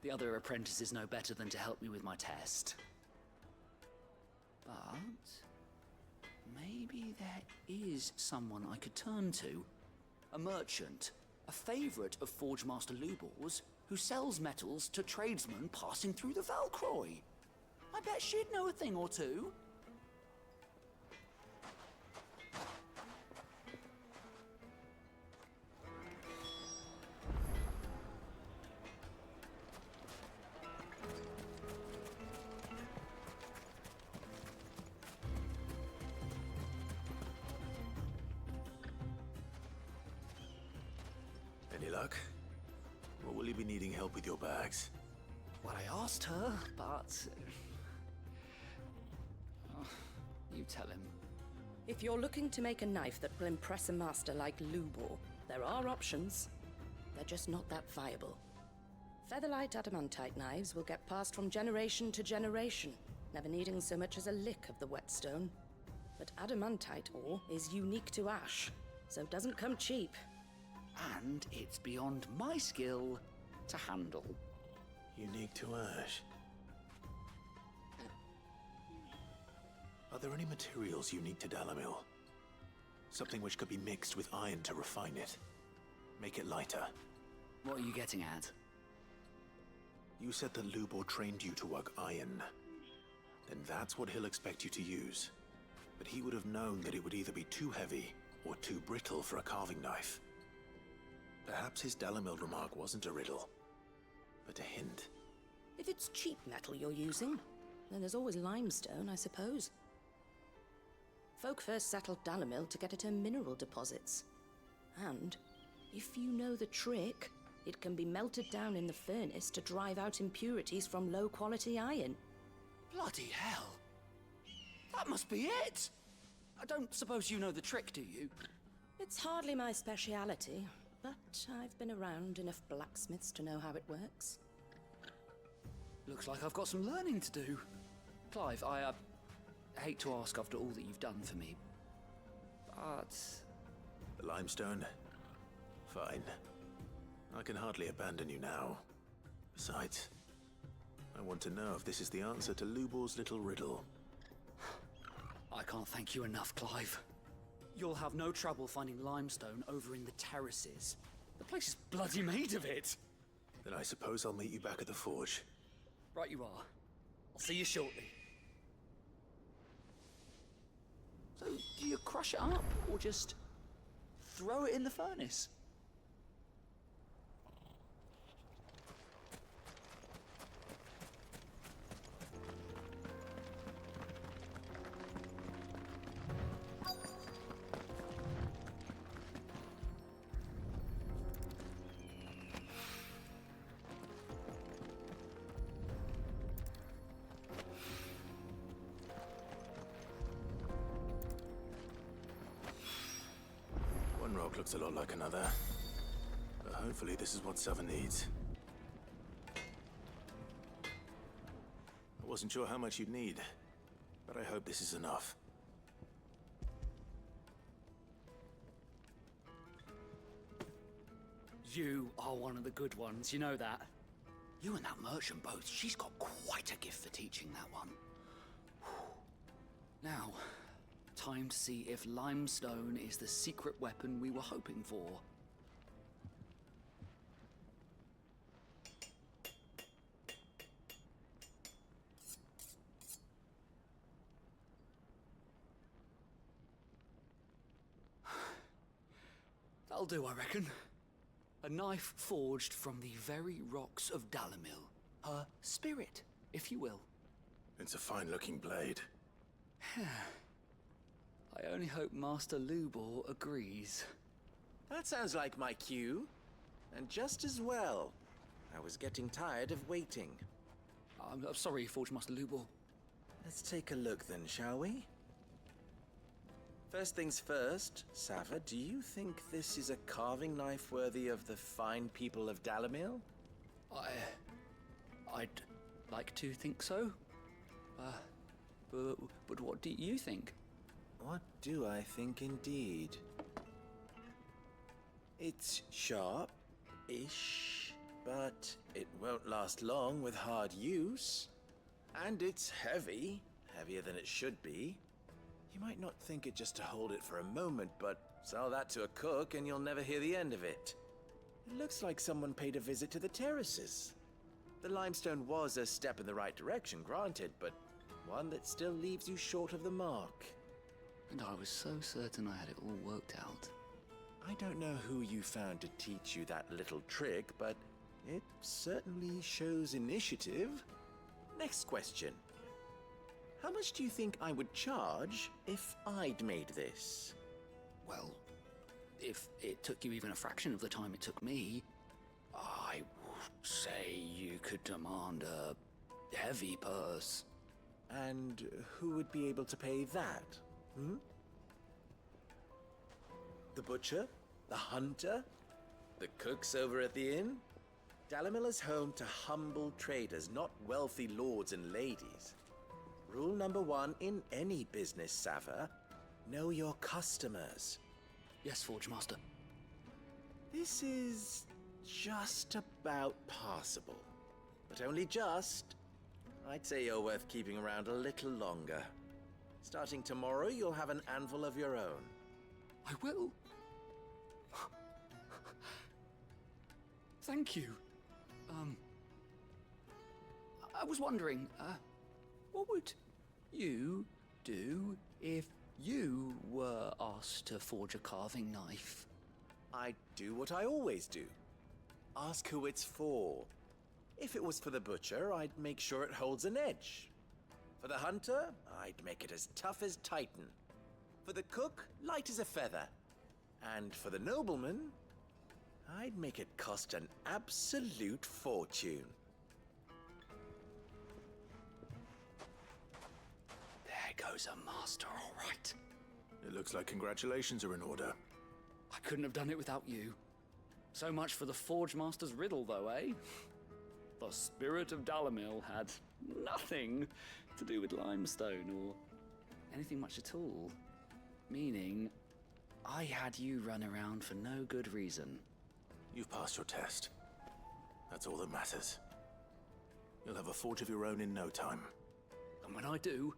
The other apprentices know better than to help me with my test. But maybe there is someone I could turn to. A merchant, a favorite of Forge Master Lubor's, who sells metals to tradesmen passing through the Valcroy. I bet she'd know a thing or two. Any luck? Or will you be needing help with your bags? Well, I asked her, but... you tell him. If you're looking to make a knife that will impress a master like Lubor, there are options. They're just not that viable. Featherlight adamantite knives will get passed from generation to generation, never needing so much as a lick of the whetstone. But adamantite ore is unique to ash, so it doesn't come cheap. And it's beyond my skill to handle. Unique to ash. Are there any materials unique to Dalamil? Something which could be mixed with iron to refine it. Make it lighter. What are you getting at? You said that Lubor trained you to work iron. Then that's what he'll expect you to use. But he would have known that it would either be too heavy or too brittle for a carving knife. Perhaps his Dalamil remark wasn't a riddle, but a hint. If it's cheap metal you're using, then there's always limestone, I suppose. Folk first settled Dalamil to get at her mineral deposits. And, if you know the trick, it can be melted down in the furnace to drive out impurities from low-quality iron. Bloody hell! That must be it! I don't suppose you know the trick, do you? It's hardly my speciality, but I've been around enough blacksmiths to know how it works. Looks like I've got some learning to do. Clive, I hate to ask after all that you've done for me, but... The limestone? Fine. I can hardly abandon you now. Besides, I want to know if this is the answer to Lubor's little riddle. I can't thank you enough, Clive. You'll have no trouble finding limestone over in the terraces. The place is bloody made of it. Then I suppose I'll meet you back at the forge. Right you are. I'll see you shortly. So, do you crush it up, or just throw it in the furnace? One rock looks a lot like another. But hopefully this is what Sava needs. I wasn't sure how much you'd need, but I hope this is enough. You are one of the good ones, you know that. You and that merchant both, she's got quite a gift for teaching that one. Now, time to see if limestone is the secret weapon we were hoping for. That'll do, I reckon. A knife forged from the very rocks of Dalamil. Her spirit, if you will. It's a fine-looking blade. I only hope Master Lubor agrees. That sounds like my cue. And just as well. I was getting tired of waiting. I'm sorry, Forge Master Lubor. Let's take a look then, shall we? First things first, Sava, do you think this is a carving knife worthy of the fine people of Dalamil? I'd like to think so. But what do you think? What do I think indeed? It's sharp-ish, but it won't last long with hard use. And it's heavy, heavier than it should be. You might not think it just to hold it for a moment, but sell that to a cook and you'll never hear the end of it. It looks like someone paid a visit to the terraces. The limestone was a step in the right direction, granted, but one that still leaves you short of the mark. And I was so certain I had it all worked out. I don't know who you found to teach you that little trick, but it certainly shows initiative. Next question. How much do you think I would charge if I'd made this? Well, if it took you even a fraction of the time it took me, I would say you could demand a heavy purse. And who would be able to pay that? The butcher? The hunter? The cooks over at the inn? Dalamil is home to humble traders, not wealthy lords and ladies. Rule number 1 in any business, Sava, know your customers. Yes, Forge Master. This is just about passable. But only just. I'd say you're worth keeping around a little longer. Starting tomorrow, you'll have an anvil of your own. I will. Thank you. I was wondering, what would you do if you were asked to forge a carving knife? I'd do what I always do. Ask who it's for. If it was for the butcher, I'd make sure it holds an edge. For the hunter, I'd make it as tough as Titan. For the cook, light as a feather. And for the nobleman, I'd make it cost an absolute fortune. There goes a master, all right. It looks like congratulations are in order. I couldn't have done it without you. So much for the Forge Master's riddle, though, eh? The spirit of Dalamil had nothing to do with limestone or anything much at all. Meaning, I had you run around for no good reason. You've passed your test. That's all that matters. You'll have a forge of your own in no time. And when I do,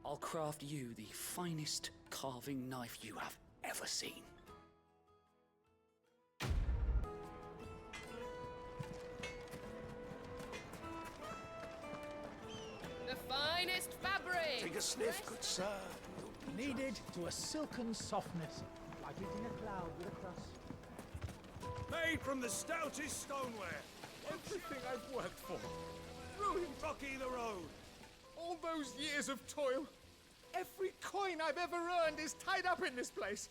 I'll craft you the finest carving knife you have ever seen. The finest fabric! Take a sniff, good sir. Kneaded to a silken softness, like eating a cloud with a crust. Made from the stoutest stoneware. Everything I've worked for. Ruined Rocky the Road. All those years of toil, every coin I've ever earned is tied up in this place.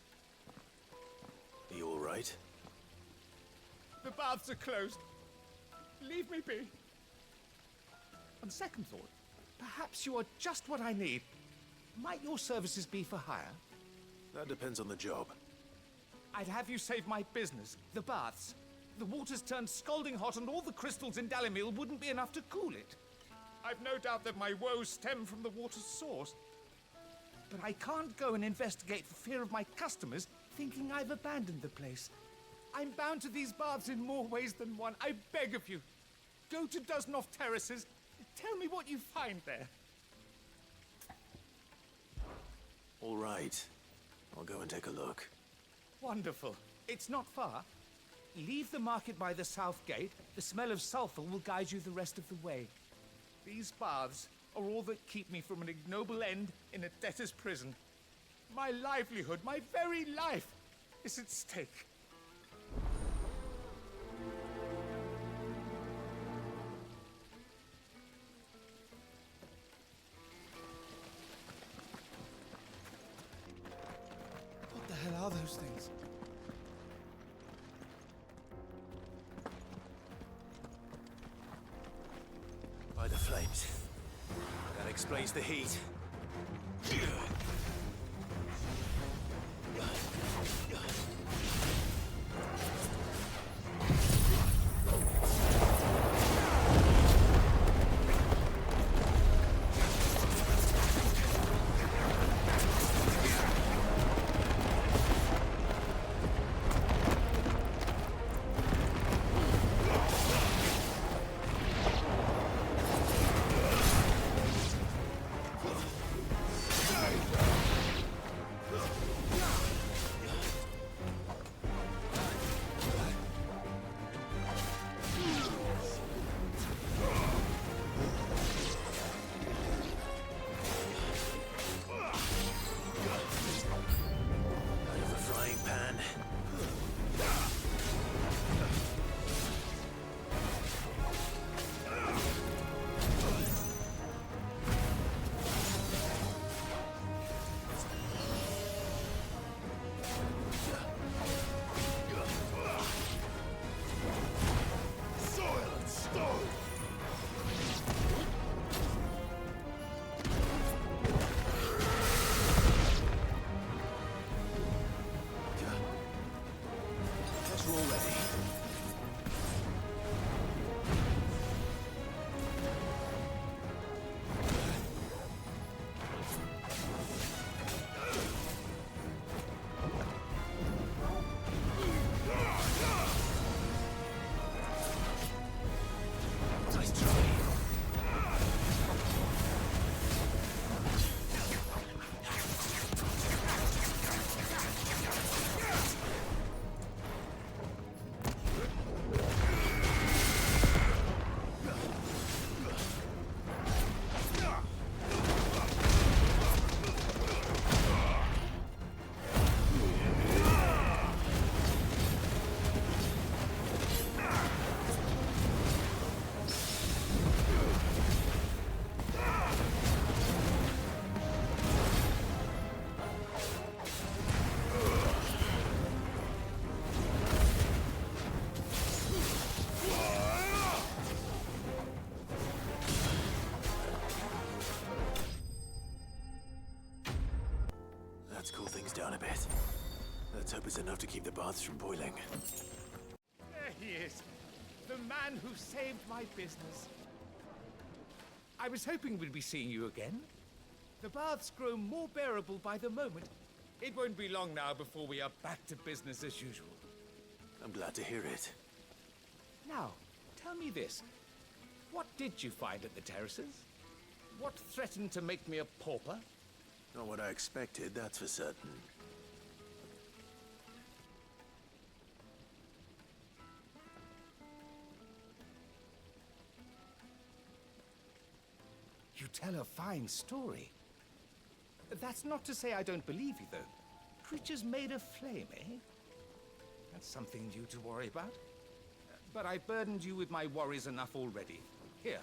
Are you all right? The baths are closed. Leave me be. On second thought, perhaps you are just what I need. Might your services be for hire? That depends on the job. I'd have you save my business, the baths. The water's turned scalding hot and all the crystals in Dalamil wouldn't be enough to cool it. I've no doubt that my woes stem from the water's source. But I can't go and investigate for fear of my customers thinking I've abandoned the place. I'm bound to these baths in more ways than one. I beg of you. Go to Dusnoff Terraces. Tell me what you find there. All right. I'll go and take a look. Wonderful. It's not far. Leave the market by the south gate. The smell of sulfur will guide you the rest of the way. These baths are all that keep me from an ignoble end in a debtor's prison. My livelihood, my very life, is at stake. What the hell are those things? By the flames. That explains the heat. down a bit. Let's hope it's enough to keep the baths from boiling. There he is. The man who saved my business. I was hoping we'd be seeing you again. The baths grow more bearable by the moment. It won't be long now before we are back to business as usual. I'm glad to hear it. Now, tell me this. What did you find at the terraces? What threatened to make me a pauper? Not what I expected, that's for certain. You tell a fine story. That's not to say I don't believe you, though. Creatures made of flame, eh? That's something new to worry about. But I burdened you with my worries enough already. Here,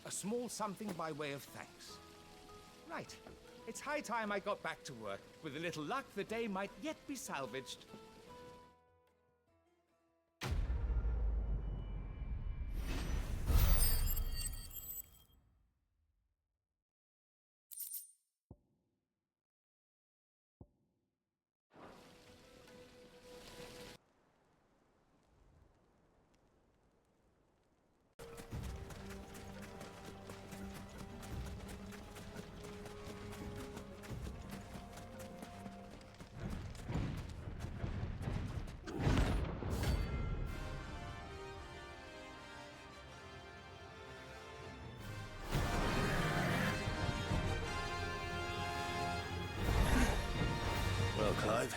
a small something by way of thanks. Right. It's high time I got back to work. With a little luck, the day might yet be salvaged. Well, Clive,